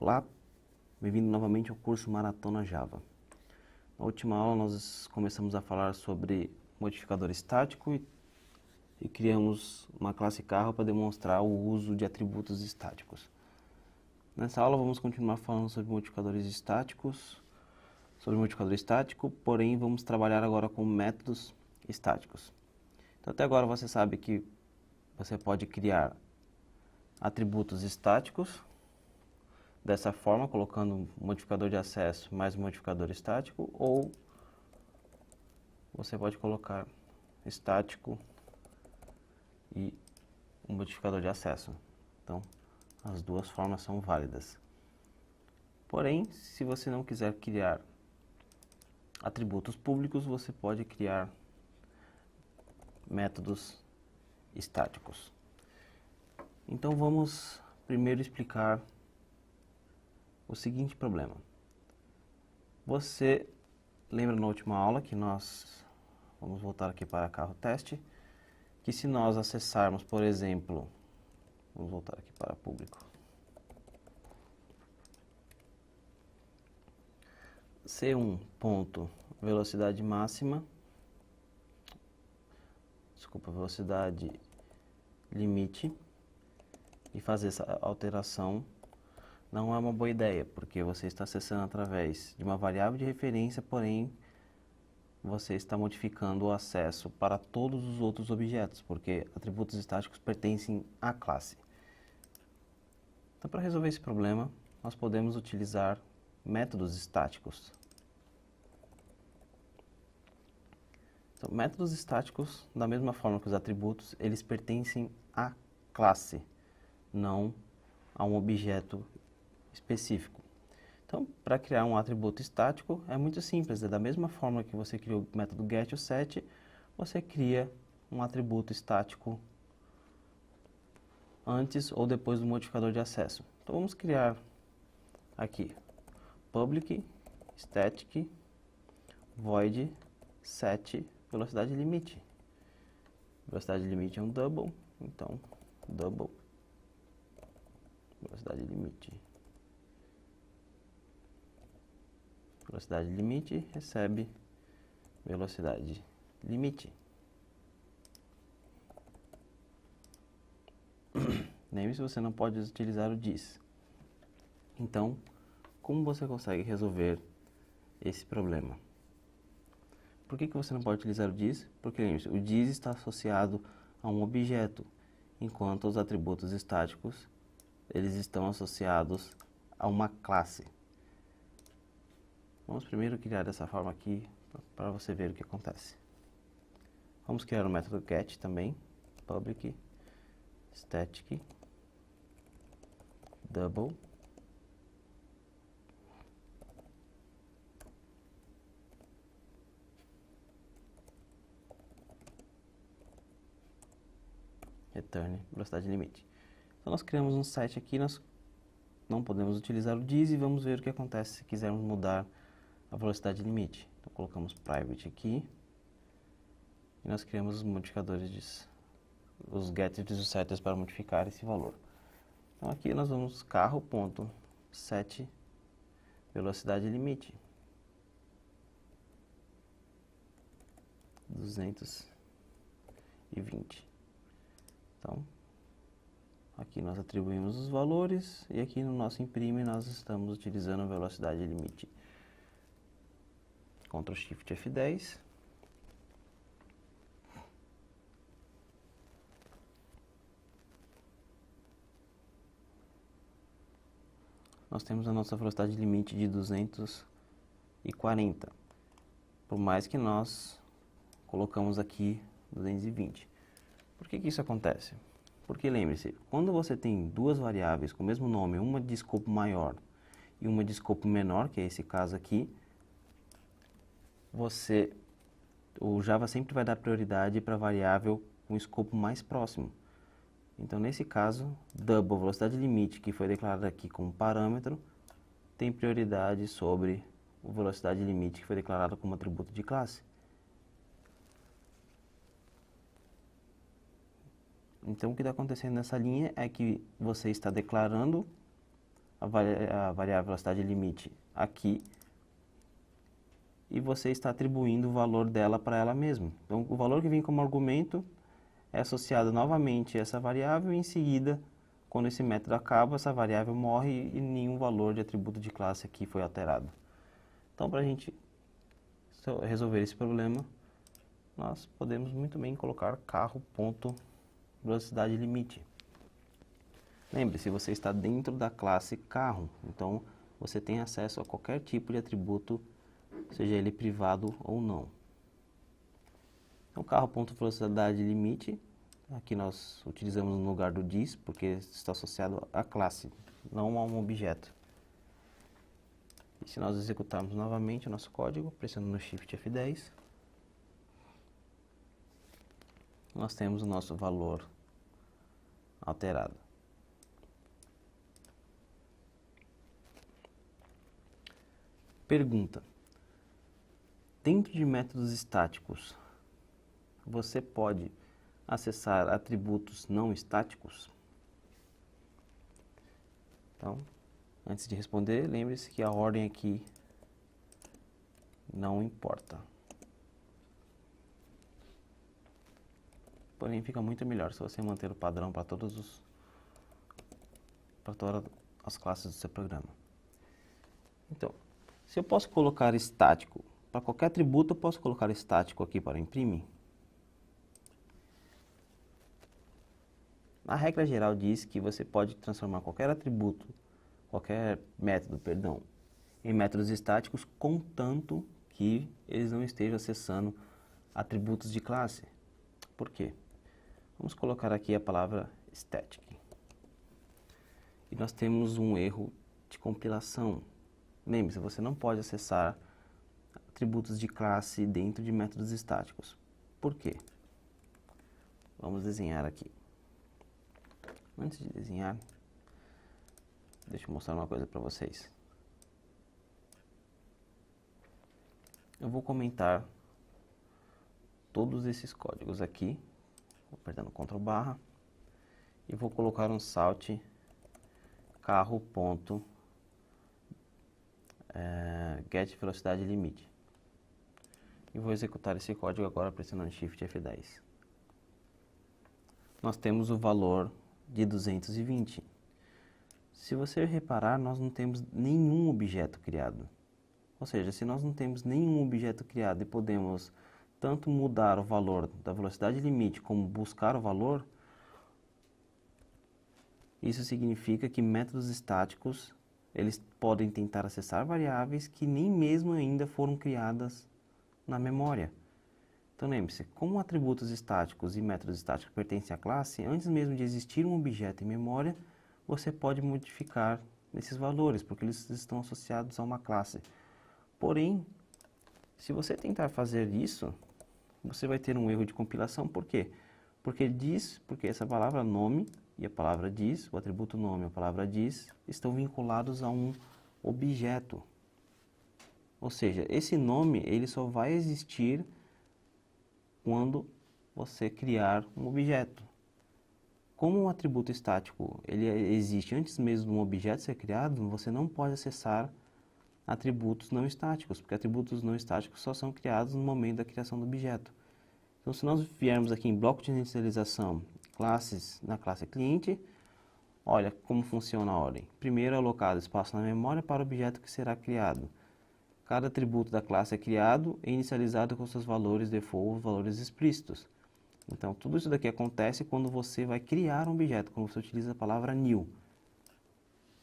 Olá, bem-vindo novamente ao curso Maratona Java. Na última aula nós começamos a falar sobre modificador estático e criamos uma classe carro para demonstrar o uso de atributos estáticos. Nessa aula vamos continuar falando sobre modificadores estáticos, sobre modificador estático, porém vamos trabalhar agora com métodos estáticos. Então até agora você sabe que você pode criar atributos estáticos dessa forma, colocando um modificador de acesso mais um modificador estático, ou você pode colocar estático e um modificador de acesso. Então, as duas formas são válidas. Porém, se você não quiser criar atributos públicos, você pode criar métodos estáticos. Então, vamos primeiro explicar o seguinte problema. Você lembra na última aula que vamos voltar aqui para carro teste, que se nós acessarmos, por exemplo, vamos voltar aqui para público, C1 ponto velocidade máxima, velocidade limite, e fazer essa alteração não é uma boa ideia, porque você está acessando através de uma variável de referência, porém você está modificando o acesso para todos os outros objetos, porque atributos estáticos pertencem à classe. Então, para resolver esse problema, nós podemos utilizar métodos estáticos. Então, métodos estáticos, da mesma forma que os atributos, eles pertencem à classe, não a um objeto específico. Então, para criar um atributo estático é muito simples, é da mesma forma que você criou o método getSet, você cria um atributo estático antes ou depois do modificador de acesso. Então, vamos criar aqui public static void set velocidade limite. Velocidade limite é um double, então double velocidade limite. Velocidade limite recebe velocidade limite. Lembre-se, você não pode utilizar o dis. Então, como você consegue resolver esse problema? Por que você não pode utilizar o dis? Porque, lembre-se, o dis está associado a um objeto, enquanto os atributos estáticos, eles estão associados a uma classe. Vamos primeiro criar dessa forma aqui, para você ver o que acontece. Vamos criar um método get também, public static double return velocidade limite. Então nós criamos um site aqui, nós não podemos utilizar o dis e vamos ver o que acontece se quisermos mudar a velocidade limite. Então colocamos private aqui e nós criamos os modificadores, os getters e os setters para modificar esse valor. Então aqui nós vamos carro.set velocidade limite 220. Então aqui nós atribuímos os valores e aqui no nosso imprime nós estamos utilizando a velocidade limite. Ctrl Shift F10. Nós temos a nossa velocidade limite de 240, por mais que nós colocamos aqui 220. Por que isso acontece? Porque lembre-se, quando você tem duas variáveis com o mesmo nome, uma de escopo maior e uma de escopo menor, que é esse caso aqui, o Java sempre vai dar prioridade para a variável com escopo mais próximo. Então, nesse caso, double velocidade limite, que foi declarada aqui como parâmetro, tem prioridade sobre o velocidade limite, que foi declarado como atributo de classe. Então, o que está acontecendo nessa linha é que você está declarando a variável velocidade limite aqui e você está atribuindo o valor dela para ela mesma. Então, o valor que vem como argumento é associado novamente a essa variável e em seguida, quando esse método acaba, essa variável morre e nenhum valor de atributo de classe aqui foi alterado. Então, para a gente resolver esse problema, nós podemos muito bem colocar carro.velocidade limite. Lembre-se, você está dentro da classe carro, então você tem acesso a qualquer tipo de atributo, seja ele privado ou não. Então, carro.velocidade limite, aqui nós utilizamos no lugar do this, porque está associado à classe, não a um objeto. E se nós executarmos novamente o nosso código, pressionando no Shift F10, nós temos o nosso valor alterado. Pergunta: dentro de métodos estáticos, você pode acessar atributos não estáticos? Então, antes de responder, lembre-se que a ordem aqui não importa. Porém, fica muito melhor se você manter o padrão para todas as classes do seu programa. Então, se eu posso colocar estático, para qualquer atributo eu posso colocar estático aqui para imprimir. A regra geral diz que você pode transformar qualquer atributo, qualquer método, perdão, em métodos estáticos, contanto que eles não estejam acessando atributos de classe. Por quê? Vamos colocar aqui a palavra static. E nós temos um erro de compilação. Lembre-se, você não pode acessar atributos de classe dentro de métodos estáticos. Por quê? Vamos desenhar aqui. Antes de desenhar, deixa eu mostrar uma coisa para vocês. Eu vou comentar todos esses códigos aqui, apertando Ctrl barra, e vou colocar um salt carro.get velocidade limite. E vou executar esse código agora pressionando Shift F10. Nós temos o valor de 220. Se você reparar, nós não temos nenhum objeto criado. Ou seja, se nós não temos nenhum objeto criado e podemos tanto mudar o valor da velocidade limite como buscar o valor, isso significa que métodos estáticos, eles podem tentar acessar variáveis que nem mesmo ainda foram criadas na memória. Então lembre-se, como atributos estáticos e métodos estáticos pertencem à classe, antes mesmo de existir um objeto em memória, você pode modificar esses valores, porque eles estão associados a uma classe. Porém, se você tentar fazer isso, você vai ter um erro de compilação. Por quê? Porque essa palavra nome e a palavra diz, o atributo nome e a palavra diz, estão vinculados a um objeto. Ou seja, esse nome ele só vai existir quando você criar um objeto. Como um atributo estático ele existe antes mesmo de um objeto ser criado, você não pode acessar atributos não estáticos, porque atributos não estáticos só são criados no momento da criação do objeto. Então, se nós viermos aqui em bloco de inicialização, classes na classe cliente, olha como funciona a ordem. Primeiro é alocado espaço na memória para o objeto que será criado. Cada atributo da classe é criado e inicializado com seus valores default, valores explícitos. Então, tudo isso daqui acontece quando você vai criar um objeto, quando você utiliza a palavra new.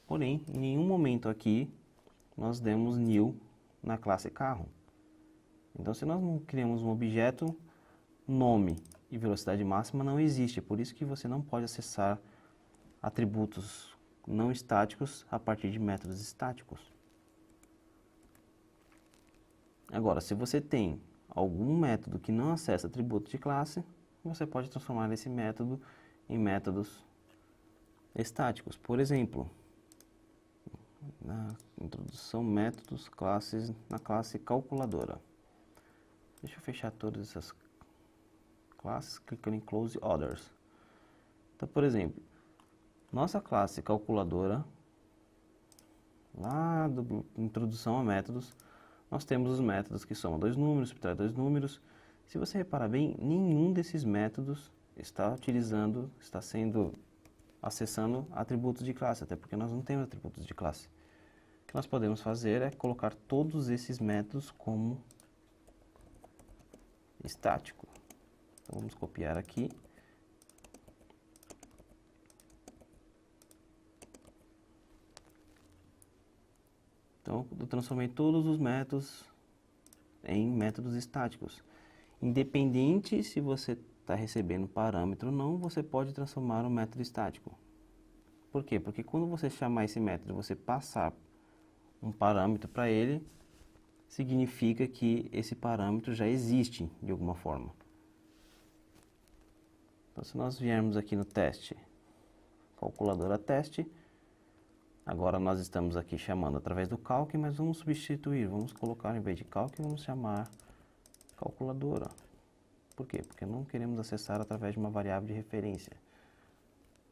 Porém, em nenhum momento aqui nós demos new na classe carro. Então, se nós não criamos um objeto, nome e velocidade máxima não existe. Por isso que você não pode acessar atributos não estáticos a partir de métodos estáticos. Agora, se você tem algum método que não acessa atributos de classe, você pode transformar esse método em métodos estáticos. Por exemplo, na introdução métodos classes na classe calculadora. Deixa eu fechar todas essas classes clicando em Close Others. Então, por exemplo, nossa classe calculadora lá do Introdução a Métodos, nós temos os métodos que somam dois números, subtrai dois números. Se você reparar bem, nenhum desses métodos está acessando atributos de classe, até porque nós não temos atributos de classe. O que nós podemos fazer é colocar todos esses métodos como estático. Então vamos copiar aqui. Então eu transformei todos os métodos em métodos estáticos. Independente se você está recebendo parâmetro ou não, você pode transformar um método estático. Por quê? Porque quando você chamar esse método, você passar um parâmetro para ele, significa que esse parâmetro já existe de alguma forma. Então, se nós viermos aqui no teste, calculadora teste, agora nós estamos aqui chamando através do calc, mas vamos substituir, vamos colocar em vez de calc, vamos chamar calculadora. Por quê? Porque não queremos acessar através de uma variável de referência.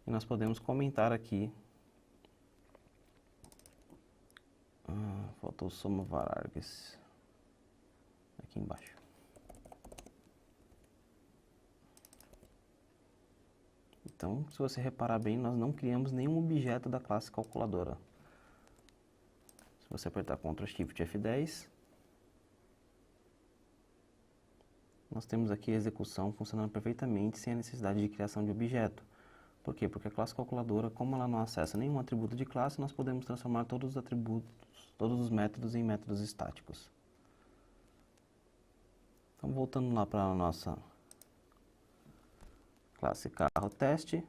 E nós podemos comentar aqui. Faltou soma varargs aqui embaixo. Então, se você reparar bem, nós não criamos nenhum objeto da classe calculadora. Se você apertar Ctrl Shift F10, nós temos aqui a execução funcionando perfeitamente sem a necessidade de criação de objeto. Por quê? Porque a classe calculadora, como ela não acessa nenhum atributo de classe, nós podemos transformar todos os atributos, todos os métodos em métodos estáticos. Então, voltando lá para a nossa classe carro teste,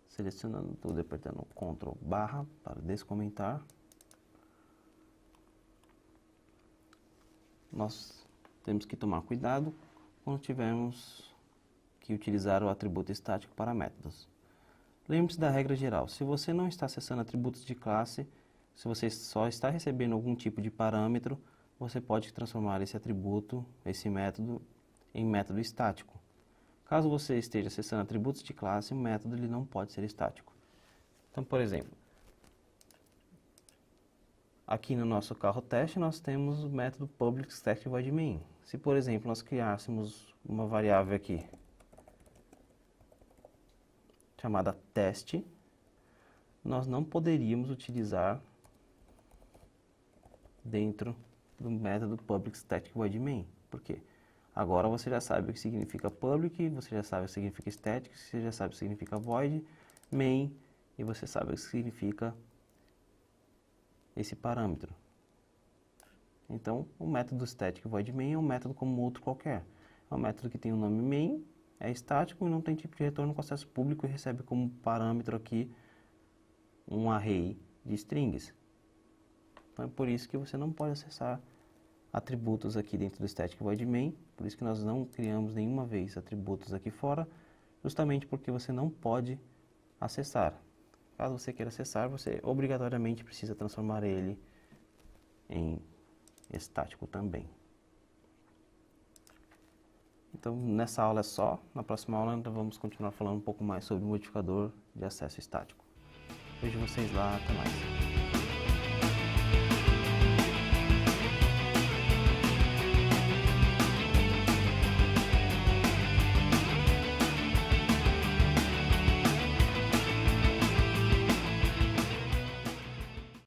selecionando tudo e apertando Ctrl barra para descomentar, nós temos que tomar cuidado quando tivermos que utilizar o atributo estático para métodos. Lembre-se da regra geral: se você não está acessando atributos de classe, se você só está recebendo algum tipo de parâmetro, você pode transformar esse atributo, esse método, em método estático. Caso você esteja acessando atributos de classe, o método ele não pode ser estático. Então, por exemplo, aqui no nosso carro teste nós temos o método public static void main. Se, por exemplo, nós criássemos uma variável aqui chamada teste, nós não poderíamos utilizar dentro do método public static void main. Por quê? Agora você já sabe o que significa public, você já sabe o que significa static, você já sabe o que significa void, main, e você sabe o que significa esse parâmetro. Então, o método static void main é um método como outro qualquer. É um método que tem o nome main, é estático e não tem tipo de retorno com acesso público e recebe como parâmetro aqui um array de strings. Então é por isso que você não pode acessar atributos aqui dentro do static void main, por isso que nós não criamos nenhuma vez atributos aqui fora, justamente porque você não pode acessar. Caso você queira acessar, você obrigatoriamente precisa transformar ele em estático também. Então, nessa aula é só. Na próxima aula, nós vamos continuar falando um pouco mais sobre o modificador de acesso estático. Vejo vocês lá, até mais.